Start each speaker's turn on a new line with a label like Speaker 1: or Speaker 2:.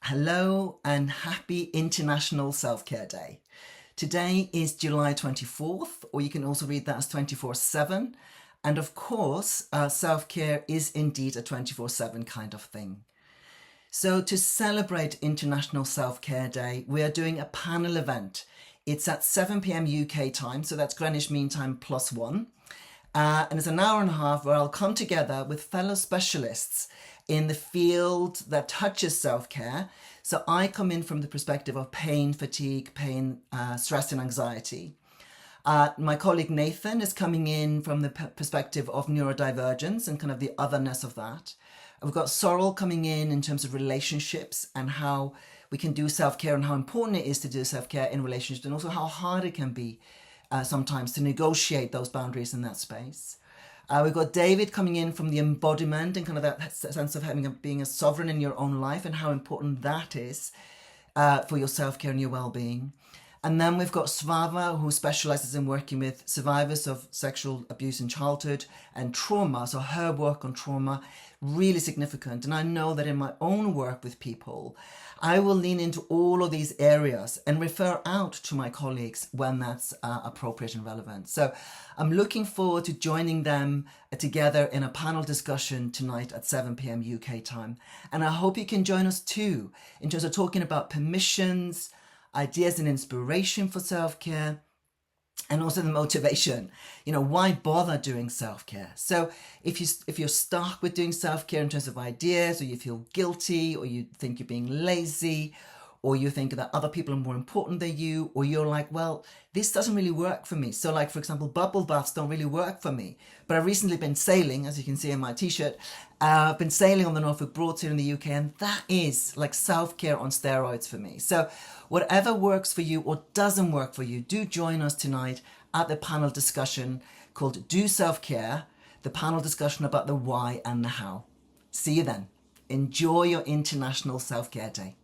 Speaker 1: Hello and happy International Self-Care Day. Today is July 24th, or you can also read that as 24/7. And of course, self-care is indeed a 24/7 kind of thing. So to celebrate International Self-Care Day, we are doing a panel event. It's at 7 p.m. UK time, so that's Greenwich Mean Time +1. And it's an hour and a half where I'll come together with fellow specialists in the field that touches self-care. So I come in from the perspective of pain, fatigue, stress and anxiety. My colleague Nathan is coming in from the perspective of neurodivergence and kind of the otherness of that. We've got Sorrel coming in terms of relationships and how we can do self-care and how important it is to do self-care in relationships, and also how hard it can be sometimes to negotiate those boundaries in that space. We've got David coming in from the embodiment and kind of that sense of being a sovereign in your own life and how important that is for your self-care and your well-being. And then we've got Svava, who specializes in working with survivors of sexual abuse in childhood and trauma. So her work on trauma, really significant. And I know that in my own work with people, I will lean into all of these areas and refer out to my colleagues when that's appropriate and relevant. So I'm looking forward to joining them together in a panel discussion tonight at 7 p.m. UK time. And I hope you can join us too in terms of talking about permissions, ideas and inspiration for self-care, and also the motivation. Why bother doing self-care? So if you're stuck with doing self-care in terms of ideas, or you feel guilty, or you think you're being lazy, or you think that other people are more important than you, or you're like, well, this doesn't really work for me. So like, for example, bubble baths don't really work for me. But I've recently been sailing, as you can see in my t-shirt. I've been sailing on the Norfolk Broads here in the UK, and that is like self-care on steroids for me. So whatever works for you or doesn't work for you, do join us tonight at the panel discussion called Do Self-Care, the panel discussion about the why and the how. See you then. Enjoy your International Self-Care Day.